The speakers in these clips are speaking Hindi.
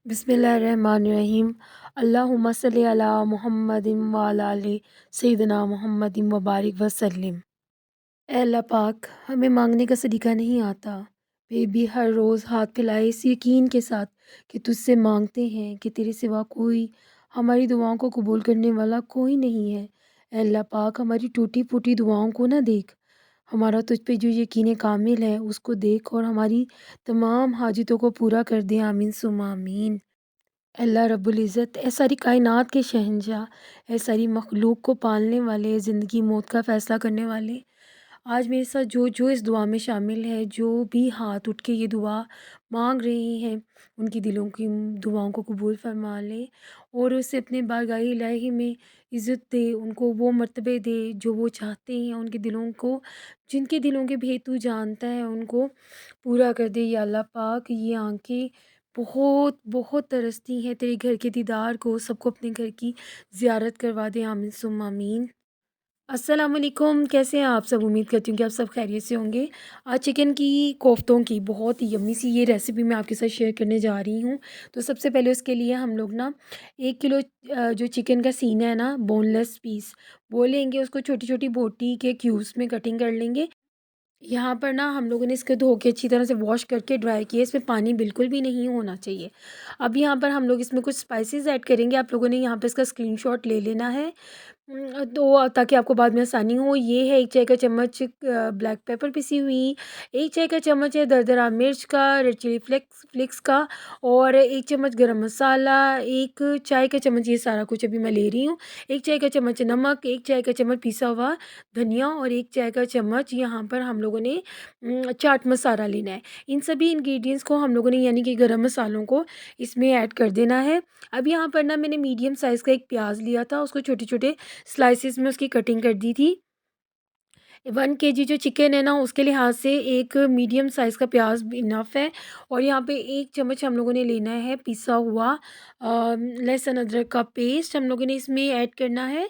बिस्मिल्लाहिर्रहमानिर्रहीम। अल्लाहुम्मा सल्लि अला मुहम्मदिन व अला आलि सय्यिदिना मुहम्मदिन व बारिक वसल्लिम। ए अल्लाह पाक, हमें मांगने का सलीका नहीं आता, फिर भी हर रोज़ हाथ फैलाए इस यकीन के साथ कि तुझसे मांगते हैं कि तेरे सिवा कोई हमारी दुआओं को कबूल करने वाला कोई नहीं है। ए अल्लाह पाक, हमारी टूटी फूटी दुआओं को ना देख, हमारा तुझ पे जो यकीन कामिल है उसको देख और हमारी तमाम हाजतों को पूरा कर दे। आमीन सुम्मा आमीन। अल्लाह रब्बुल इज़्ज़त, ए सारी कायनात के शहंशाह, ए सारी मखलूक को पालने वाले, ज़िंदगी मौत का फ़ैसला करने वाले, आज मेरे साथ जो जो इस दुआ में शामिल है, जो भी हाथ उठ के ये दुआ मांग रहे हैं, उनकी दिलों की दुआओं को कबूल फरमा ले और उसे अपने बारगाह इलाही में इज़्ज़त दे, उनको वो मर्तबे दे जो वो चाहते हैं, उनके दिलों को, जिनके दिलों के भेद तू जानता है, उनको पूरा कर दे। या अल्लाह पाक, ये आँखें बहुत बहुत तरसती हैं तेरे घर के दीदार को, सबको अपने घर की ज़ियारत करवा दे। आमीन सुम्मा आमीन। अस्सलाम वालेकुम, कैसे हैं आप सब? उम्मीद करती हूँ कि आप सब खैरियत से होंगे। आज चिकन की कोफ्तों की बहुत ही यम्मी सी ये रेसिपी मैं आपके साथ शेयर करने जा रही हूँ। तो सबसे पहले उसके लिए हम लोग ना 1 किलो जो चिकन का सीना है ना, बोनलेस पीस, वो लेंगे, उसको छोटी-छोटी बोटी के क्यूब्स में कटिंग कर लेंगे। यहाँ पर ना हम लोगों ने इसको धो के अच्छी तरह से वॉश करके ड्राई किया, इसमें पानी बिल्कुल भी नहीं होना चाहिए। अब यहाँ पर हम लोग इसमें कुछ स्पाइसेस ऐड करेंगे, आप लोगों ने यहाँ पे इसका स्क्रीनशॉट ले लेना है। तो ताकि आपको बाद में आसानी हो। ये है 1 चाय का चम्मच ब्लैक पेपर पिसी हुई, 1 चाय का चम्मच है दरदरा मिर्च का, रेड चिली फ्लेक्स फ्लेक्स का और 1 चम्मच गरम मसाला, 1 चाय का चम्मच, ये सारा कुछ अभी मैं ले रही हूँ। 1 चाय का चम्मच नमक, 1 चाय का चम्मच पिसा हुआ धनिया और 1 चाय का चम्मच यहाँ पर हम लोगों ने चाट मसाला लेना है। इन सभी इंग्रेडिएंट्स को हम लोगों ने, यानी कि गरम मसालों को, इसमें ऐड कर देना है। अब यहाँ पर ना मैंने मीडियम साइज़ का एक प्याज लिया था, उसको छोटे-छोटे स्लाइसेस में उसकी कटिंग कर दी थी। 1 केजी जो चिकन है ना, उसके लिहाज से एक मीडियम साइज़ का प्याज इनफ है। और यहाँ पे 1 चम्मच हम लोगों ने लेना है पिसा हुआ लहसुन अदरक का पेस्ट हम लोगों ने इसमें ऐड करना है।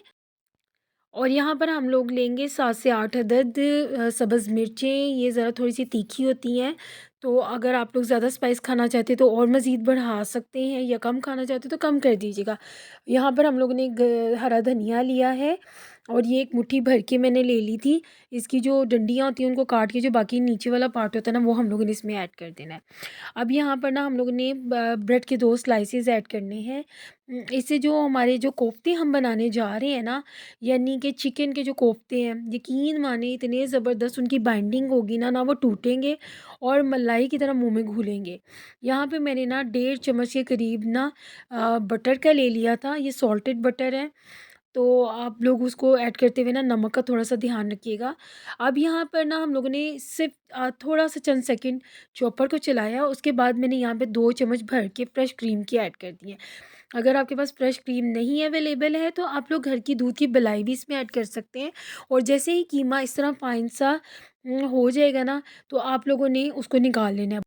और यहाँ पर हम लोग लेंगे 7 से 8 अदद सब्ज़ मिर्चें, ये ज़रा थोड़ी-सी तीखी होती हैं, तो अगर आप लोग ज़्यादा स्पाइस खाना चाहते हैं तो और मज़ीद बढ़ा सकते हैं, या कम खाना चाहते हैं तो कम कर दीजिएगा। यहाँ पर हम लोगों ने हरा धनिया लिया है और ये एक मुट्ठी भर के मैंने ले ली थी। इसकी जो डंडियाँ होती हैं उनको काट के जो बाकी नीचे वाला पार्ट होता है ना, वो हम लोगों ने इसमें ऐड कर देना है। अब यहाँ पर ना हम लोगों ने ब्रेड के 2 स्लाइसेस ऐड करने हैं। इससे जो हमारे जो कोफ्ते हम बनाने जा रहे हैं ना, यानी कि चिकन के जो कोफ्ते हैं, यकीन मानिए इतने ज़बरदस्त उनकी बाइंडिंग होगी ना, ना वो टूटेंगे और मलाई की तरह मुँह में घुलेंगे। यहाँ पे मैंने ना 1.5 चम्मच के करीब ना बटर का ले लिया था, ये सॉल्टेड बटर है। तो आप लोग उसको ऐड करते हुए ना नमक का थोड़ा-सा ध्यान रखिएगा। अब यहाँ पर ना हम लोगों ने सिर्फ़ थोड़ा-सा चंद सेकंड चॉपर को चलाया, उसके बाद मैंने यहाँ पे 2 चम्मच भर के फ्रेश क्रीम की ऐड कर दी है। अगर आपके पास फ्रेश क्रीम नहीं अवेलेबल है तो आप लोग घर की दूध की मलाई भी इसमें ऐड कर सकते हैं। और जैसे ही कीमा इस तरह फाइन सा हो जाएगा ना, तो आप लोगों ने उसको निकाल लेना है।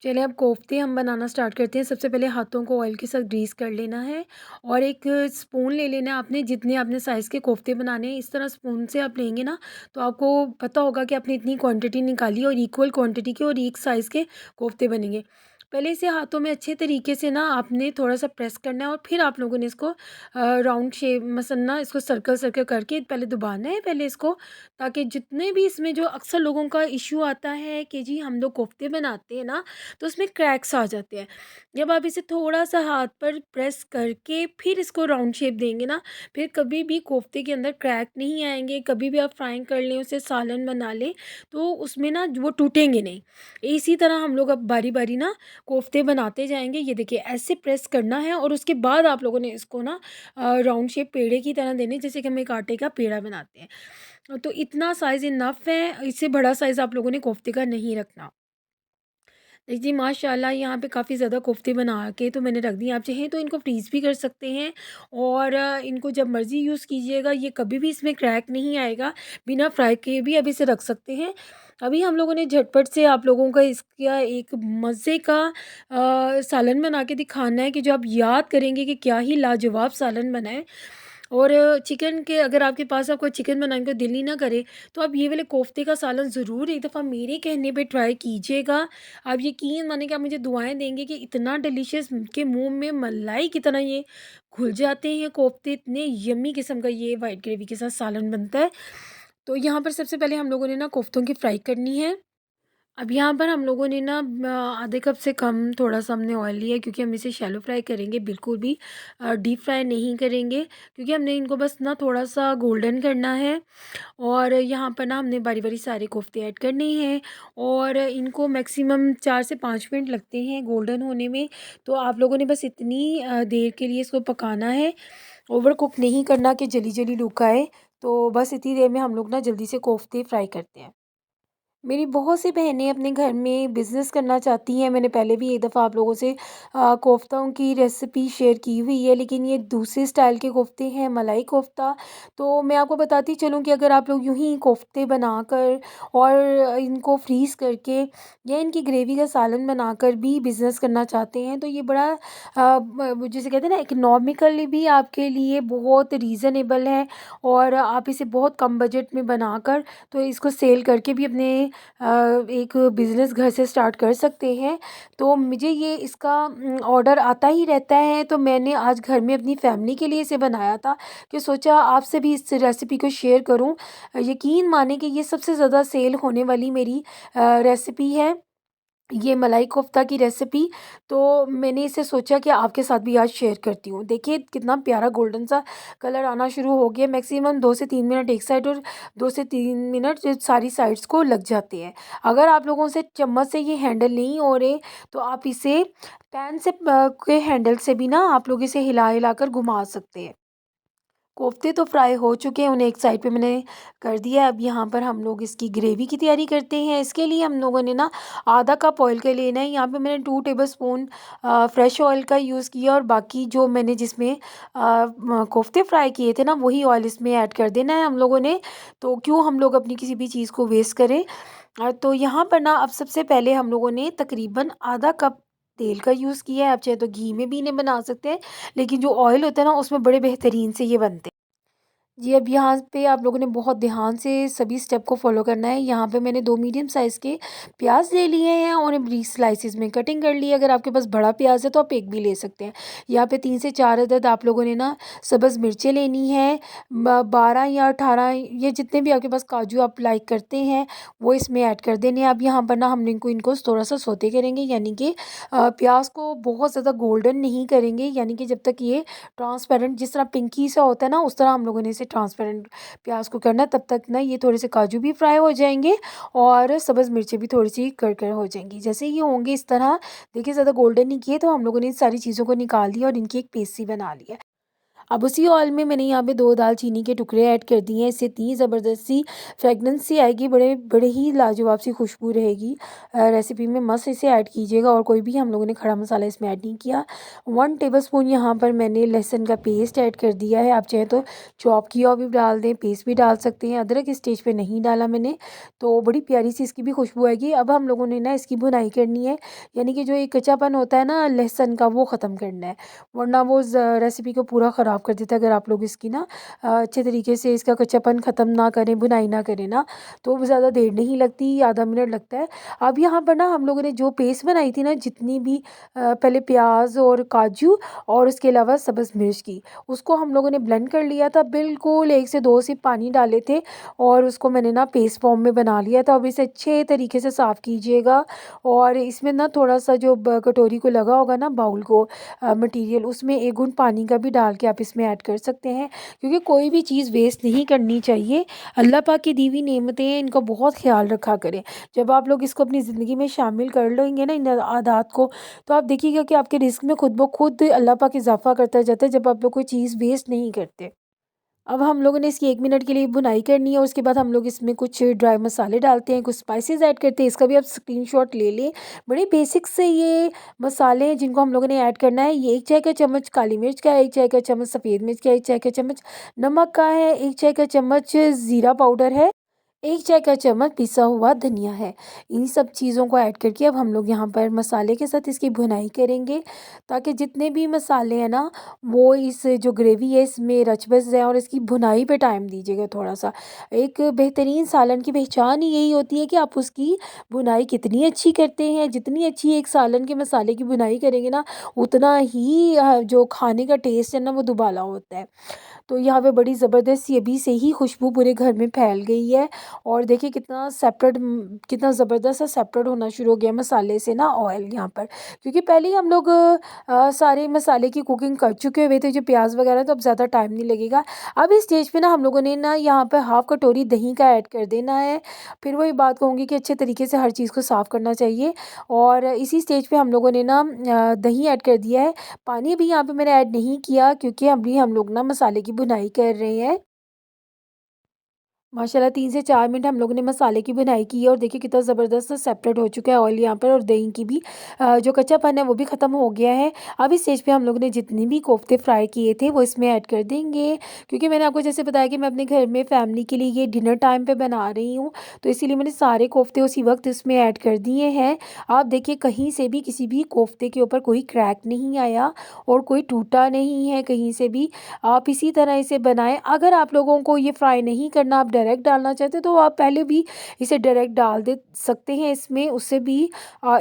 चलिए अब कोफ्ते हम बनाना स्टार्ट करते हैं। सबसे पहले हाथों को ऑयल के साथ ग्रीस कर लेना है और एक स्पून ले लेना है आपने, जितने आपने साइज़ के कोफ्ते बनाने हैं, इस तरह स्पून से आप लेंगे ना, तो आपको पता होगा कि आपने इतनी क्वांटिटी निकाली और इक्वल क्वांटिटी के और एक साइज़ के कोफ्ते बनेंगे। पहले इसे हाथों में अच्छे तरीके से ना आपने थोड़ा-सा प्रेस करना है और फिर आप लोगों ने इसको राउंड शेप मसल ना, इसको सर्कल सर्कल करके पहले दबाना है पहले इसको, ताकि जितने भी इसमें जो अक्सर लोगों का इश्यू आता है कि जी हम लोग कोफ्ते बनाते हैं ना, तो उसमें क्रैक्स आ जाते हैं। जब आप इसे थोड़ा-सा हाथ पर प्रेस करके फिर इसको राउंड शेप देंगे ना, फिर कभी भी कोफ्ते के अंदर क्रैक नहीं आएँगे। कभी भी आप फ्राइंग कर लें, उसे सालन बना लें, तो उसमें ना वो टूटेंगे नहीं। इसी तरह हम लोग अब बारी-बारी ना कोफ्ते बनाते जाएँगे। ये देखिए ऐसे प्रेस करना है और उसके बाद आप लोगों ने इसको ना राउंड शेप पेड़े की तरह देने, जैसे कि हम एक आटे का पेड़ा बनाते हैं। तो इतना साइज़ इनफ है, इससे बड़ा साइज़ आप लोगों ने कोफ्ते का नहीं रखना। जी माशाल्लाह, यहाँ पे काफ़ी ज़्यादा कोफ्ते बना के तो मैंने रख दिए। आप चाहें तो इनको फ्रीज़ भी कर सकते हैं और इनको जब मर्ज़ी यूज़ कीजिएगा, ये कभी भी इसमें क्रैक नहीं आएगा। बिना फ्राई किए भी अब इसे रख सकते हैं। अभी हम लोगों ने झटपट से आप लोगों का इसका एक मज़े का सालन बना के दिखाना है कि जो आप याद करेंगे कि क्या ही लाजवाब सालन बना है। और चिकन के अगर आपके पास आपको चिकन बनाने का दिल ही ना करे, तो आप ये वाले कोफ्ते का सालन ज़रूर एक दफ़ा मेरे कहने पे ट्राई कीजिएगा। आप यकीन मानिए कि आप मुझे दुआएँ देंगे कि इतना डिलीशियस के मुँह में मलाई की तरह ये घुल जाते हैं कोफ्ते, इतने यम्मी किस्म का ये व्हाइट ग्रेवी के साथ सालन बनता है। तो यहाँ पर सबसे पहले हम लोगों ने ना कोफ्तों की फ्राई करनी है। अब यहाँ पर हम लोगों ने ना आधे कप से कम थोड़ा-सा हमने ऑयल लिया है, क्योंकि हम इसे शैलो फ्राई करेंगे, बिल्कुल भी डीप फ्राई नहीं करेंगे, क्योंकि हमने इनको बस ना थोड़ा-सा गोल्डन करना है। और यहाँ पर ना हमने बारी-बारी सारे कोफ्ते ऐड करने हैं और इनको मैक्सिमम 4 से 5 मिनट लगते हैं गोल्डन होने में। तो आप लोगों ने बस इतनी देर के लिए इसको पकाना है, ओवर कुक नहीं करना कि जली-जली लुक आए। तो बस इतनी देर में हम लोग ना जल्दी से कोफ्ते फ्राई करते हैं। मेरी बहुत सी बहनें अपने घर में बिज़नेस करना चाहती हैं। मैंने पहले भी एक दफ़ा आप लोगों से कोफ्तों की रेसिपी शेयर की हुई है, लेकिन ये दूसरे स्टाइल के कोफ्ते हैं, मलाई कोफ्ता। तो मैं आपको बताती चलूँ कि अगर आप लोग यूँ ही कोफ्ते बनाकर और इनको फ्रीज़ करके या इनकी ग्रेवी का सालन बनाकर भी बिज़नेस करना चाहते हैं, तो ये बड़ा जिसे कहते हैं ना, इकोनॉमिकली भी आपके लिए बहुत रीज़नेबल है और आप इसे बहुत कम बजट में बनाकर तो इसको सेल करके भी अपने एक बिज़नेस घर से स्टार्ट कर सकते हैं। तो मुझे ये इसका ऑर्डर आता ही रहता है, तो मैंने आज घर में अपनी फैमिली के लिए इसे बनाया था कि सोचा आपसे भी इस रेसिपी को शेयर करूँ। यकीन मानें कि ये सबसे ज़्यादा सेल होने वाली मेरी रेसिपी है। ये मलाई कोफ्ता की रेसिपी, तो मैंने इसे सोचा कि आपके साथ भी आज शेयर करती हूँ। देखिए कितना प्यारा गोल्डन सा कलर आना शुरू हो गया, मैक्सिमम 2 से 3 मिनट एक साइड और 2 से 3 मिनट जो सारी साइड्स को लग जाते हैं। अगर आप लोगों से चम्मच से ये हैंडल नहीं हो रहे, तो आप इसे पैन से के हैंडल से भी ना आप लोग इसे हिला-हिला कर घुमा सकते हैं। कोफ्ते तो फ्राई हो चुके हैं, उन्हें एक साइड पे मैंने कर दिया है। अब यहाँ पर हम लोग इसकी ग्रेवी की तैयारी करते हैं। इसके लिए हम लोगों ने ना आधा कप ऑयल का लेना है। यहाँ पे मैंने 2 टेबलस्पून फ्रेश ऑयल का यूज़ किया और बाकी जो मैंने जिसमें कोफ्ते फ्राई किए थे ना, वही ऑयल इसमें ऐड कर देना है हम लोगों ने। तो क्यों हम लोग अपनी किसी भी चीज़ को वेस्ट करें। तो यहाँ पर ना अब सबसे पहले हम लोगों ने तकरीबन आधा कप तेल का यूज़ किया है। आप चाहे तो घी में भी इन्हें बना सकते हैं, लेकिन जो ऑयल होता है ना, उसमें बड़े बेहतरीन से ये बनते हैं। जी, अब यहाँ पे आप लोगों ने बहुत ध्यान से सभी स्टेप को फ़ॉलो करना है। यहाँ पे मैंने 2 मीडियम साइज़ के प्याज़ ले लिए हैं और उन्हें ब्रीफ स्लाइसेस में कटिंग कर ली है। अगर आपके पास बड़ा प्याज़ है तो आप एक भी ले सकते हैं। यहाँ पे 3 से 4 अदद आप लोगों ने ना सब्ज़ मिर्चें लेनी है। 12 या 18 या जितने भी आपके पास काजू आप लाइक करते हैं, वो इसमें ऐड कर देने हैं। अब यहाँ पर ना हम इनको थोड़ा-सा सौते करेंगे, यानी कि प्याज़ को बहुत ज़्यादा गोल्डन नहीं करेंगे, यानी कि जब तक ये ट्रांसपेरेंट जिस तरह पिंकी सा होता है ना, उस तरह हम लोगों ने इसे ट्रांसपेरेंट प्याज को करना है। तब तक ना ये थोड़े से काजू भी फ्राई हो जाएंगे और सब्ज़ मिर्चें भी थोड़ी सी कर हो जाएंगी। जैसे ये होंगे इस तरह, देखिए ज़्यादा गोल्डन नहीं किए, तो हम लोगों ने इन सारी चीज़ों को निकाल दिया और इनकी एक पेस्ट सी बना ली है। अब उसी ऑयल में मैंने यहाँ पे 2 दालचीनी के टुकड़े ऐड कर दिए हैं। इससे इतनी ज़बरदस्त सी फ्रेगनेंस सी आएगी, बड़े बड़े ही लाजवाब सी खुशबू रहेगी रेसिपी में। मस्त इसे ऐड कीजिएगा और कोई भी हम लोगों ने खड़ा मसाला इसमें ऐड नहीं किया। 1 टेबलस्पून यहाँ पर मैंने लहसुन का पेस्ट ऐड कर दिया है। आप चाहें तो चॉप किया हुआ भी डाल दें, पेस्ट भी डाल सकते हैं। अदरक इस स्टेज पे नहीं डाला मैंने, तो बड़ी प्यारी सी इसकी भी खुशबू आएगी। अब हम लोगों ने ना इसकी भुनाई करनी है, यानी कि जो ये कच्चापन होता है ना लहसुन का, वो ख़त्म करना है, वरना वो रेसिपी को पूरा ख़राब कर देता है। अगर आप लोग इसकी ना अच्छे तरीके से इसका कच्चापन ख़त्म ना करें, भुनाई ना करें ना, तो वो ज़्यादा देर नहीं लगती, आधा मिनट लगता है। अब यहाँ पर ना हम लोगों ने जो पेस्ट बनाई थी ना, जितनी भी पहले प्याज और काजू और उसके अलावा सब्ज़ मिर्च की, उसको हम लोगों ने ब्लेंड कर लिया था। बिल्कुल 1 से 2 सिप पानी डाले थे और उसको मैंने ना पेस्ट फॉर्म में बना लिया था। अब इसे अच्छे तरीके से साफ़ कीजिएगा और इसमें ना थोड़ा सा जो कटोरी को लगा होगा ना, बाउल को मटीरियल, उसमें 1 घूंट पानी का भी डाल के आप इसमें ऐड कर सकते हैं, क्योंकि कोई भी चीज़ वेस्ट नहीं करनी चाहिए। अल्लाह पाक की दी हुई नेमतें हैं, इनका बहुत ख़्याल रखा करें। जब आप लोग इसको अपनी ज़िंदगी में शामिल कर लेंगे ना इन आदात को, तो आप देखिएगा कि आपके रिज़्क में खुद ब खुद अल्लाह पाक इज़ाफ़ा करता जाता है, जब आप लोग कोई चीज़ वेस्ट नहीं करते। अब हम लोगों ने इसकी 1 मिनट के लिए भुनाई करनी है। उसके बाद हम लोग इसमें कुछ ड्राई मसाले डालते हैं, कुछ स्पाइसेस ऐड करते हैं। इसका भी आप स्क्रीनशॉट ले लें। बड़े बेसिक से ये मसाले हैं जिनको हम लोगों ने ऐड करना है। ये 1 चाय का चम्मच काली मिर्च का है, 1 चाय का चम्मच सफ़ेद मिर्च का है, 1 चाय का चम्मच नमक का है, 1 चाय का चम्मच ज़ीरा पाउडर है, 1 चाय का चम्मच पिसा हुआ धनिया है। इन सब चीज़ों को ऐड करके अब हम लोग यहाँ पर मसाले के साथ इसकी भुनाई करेंगे, ताकि जितने भी मसाले हैं ना, वो इस जो ग्रेवी है इसमें रच बस जाएँ, और इसकी भुनाई पे टाइम दीजिएगा थोड़ा-सा। एक बेहतरीन सालन की पहचान ही यही होती है कि आप उसकी भुनाई कितनी अच्छी करते हैं। जितनी अच्छी एक सालन के मसाले की भुनाई करेंगे ना, उतना ही जो खाने का टेस्ट है ना, वो दुबाला होता है। तो यहाँ पे बड़ी ज़बरदस्त ये अभी से ही खुशबू पूरे घर में फैल गई है, और देखिए कितना सेपरेट कितना ज़बरदस्त सा सेपरेट होना शुरू हो गया मसाले से ना ऑयल यहाँ पर, क्योंकि पहले ही हम लोग सारे मसाले की कुकिंग कर चुके हुए थे, जो प्याज वगैरह, तो अब ज़्यादा टाइम नहीं लगेगा। अब इस स्टेज पे ना हम लोगों ने ना यहाँ पर हाफ़ कटोरी दही का ऐड कर देना है। फिर वही बात कहूँगी कि अच्छे तरीके से हर चीज़ को साफ़ करना चाहिए, और इसी स्टेज पे हम लोगों ने ना दही ऐड कर दिया है। पानी भी यहाँ पे मैंने ऐड नहीं किया, क्योंकि अभी हम लोग ना मसाले की भुनाई कर रहे हैं। माशाल्लाह 3 से 4 मिनट हम लोगों ने मसाले की भुनाई की है, और देखिए कितना ज़बरदस्त सा सेपरेट हो चुका है ऑयल यहाँ पर, और दही की भी जो कच्चापन है वो भी ख़त्म हो गया है। अब इस स्टेज पे हम लोगों ने जितनी भी कोफ्ते फ्राई किए थे वो इसमें ऐड कर देंगे, क्योंकि मैंने आपको जैसे बताया कि मैं अपने घर में फैमिली के लिए ये डिनर टाइम पे बना रही हूँ, तो इसीलिए मैंने सारे कोफ्ते उसी वक्त इसमें ऐड कर दिए हैं। आप देखिए कहीं से भी किसी भी कोफ्ते के ऊपर कोई क्रैक नहीं आया, और कोई टूटा नहीं है कहीं से भी। आप इसी तरह इसे बनाएँ। अगर आप लोगों को ये फ्राई नहीं करना, आप डायरेक्ट डालना चाहते हैं, तो आप पहले भी इसे डायरेक्ट डाल दे सकते हैं इसमें, उससे भी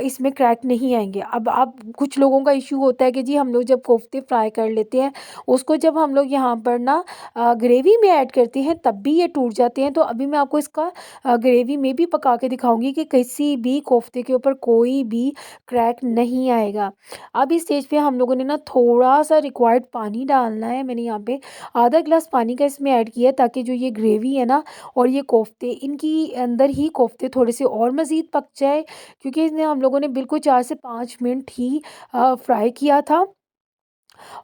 इसमें क्रैक नहीं आएँगे। अब आप कुछ लोगों का इश्यू होता है कि जी हम लोग जब कोफ्ते फ्राई कर लेते हैं, उसको जब हम लोग यहाँ पर ना ग्रेवी में ऐड करते हैं तब भी ये टूट जाते हैं। तो अभी मैं आपको इसका ग्रेवी में भी पका के दिखाऊँगी कि किसी भी कोफ्ते के ऊपर कोई भी क्रैक नहीं आएगा। अब इस स्टेज पे हम लोगों ने ना थोड़ा-सा रिक्वायर्ड पानी डालना है। मैंने यहाँ पे आधा ग्लास पानी का इसमें ऐड किया है, ताकि जो ये ग्रेवी है ना और ये कोफ्ते, इनकी अंदर ही कोफ्ते थोड़े से और मज़ीद पक जाए, क्योंकि इन्हें हम लोगों ने बिल्कुल 4 से 5 मिनट ही फ्राई किया था।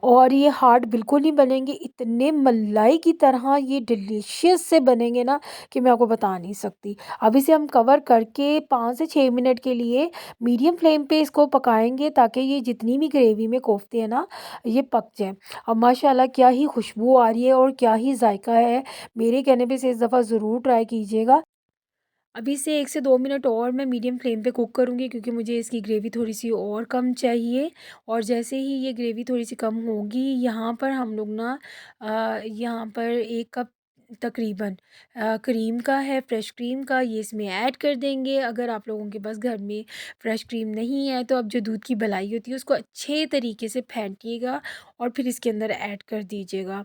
और ये हार्ड बिल्कुल नहीं बनेंगे, इतने मलाई की तरह ये डिलीशियस से बनेंगे ना, कि मैं आपको बता नहीं सकती। अब इसे हम कवर करके 5 से 6 मिनट के लिए मीडियम फ्लेम पे इसको पकाएँगे, ताकि ये जितनी भी ग्रेवी में कोफ्ते हैं ना, ये पक जाएँ। अब माशाल्लाह क्या ही खुशबू आ रही है, और क्या ही जायका है। मेरे कहने पे इसे इस दफ़ा ज़रूर ट्राई कीजिएगा। अभी इसे 1 से 2 मिनट और मैं मीडियम फ्लेम पे कुक करूँगी, क्योंकि मुझे इसकी ग्रेवी थोड़ी-सी और कम चाहिए। और जैसे ही ये ग्रेवी थोड़ी-सी कम होगी, यहाँ पर हम लोग ना यहाँ पर 1 कप तकरीबन क्रीम का है, फ्रेश क्रीम का, ये इसमें ऐड कर देंगे। अगर आप लोगों के पास घर में फ्रेश क्रीम नहीं है, तो आप जो दूध की मलाई होती है उसको अच्छे तरीके से फेंटिएगा, और फिर इसके अंदर ऐड कर दीजिएगा।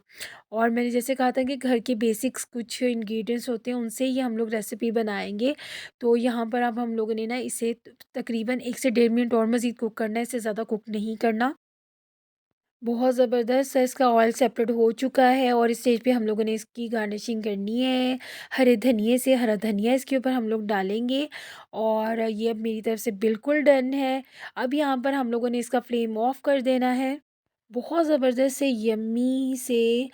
और मैंने जैसे कहा था कि घर के बेसिक्स कुछ इंग्रेडिएंट्स होते हैं, उनसे ही हम लोग रेसिपी बनाएँगे। तो यहाँ पर अब हम लोगों ने ना इसे तकरीबन 1 से डेढ़ मिनट और मज़ीद कुक करना है, इससे ज़्यादा कुक नहीं करना। बहुत ज़बरदस्त सा इसका ऑयल सेपरेट हो चुका है, और इस स्टेज पे हम लोगों ने इसकी गार्निशिंग करनी है हरे धनिये से। हरा धनिया इसके ऊपर हम लोग डालेंगे, और ये अब मेरी तरफ से बिल्कुल डन है। अब यहाँ पर हम लोगों ने इसका फ्लेम ऑफ कर देना है। बहुत ज़बरदस्त से यम्मी से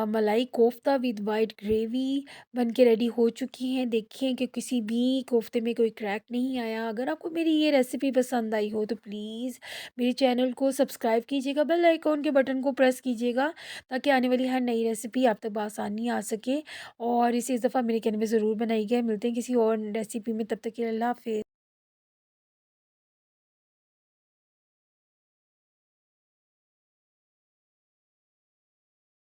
मलाई कोफ्ता विद वाइट ग्रेवी बन के रेडी हो चुकी हैं। देखिए कि किसी भी कोफ्ते में कोई क्रैक नहीं आया। अगर आपको मेरी ये रेसिपी पसंद आई हो, तो प्लीज़ मेरे चैनल को सब्सक्राइब कीजिएगा, बेल आइकॉन के बटन को प्रेस कीजिएगा, ताकि आने वाली हर नई रेसिपी आप तक बआसानी आ सके। और इसे इस दफ़ा मेरे कहने में ज़रूर बनाइएगा। मिलते हैं किसी और रेसिपी में, तब तक के लिए अल्लाह हाफ़िज़।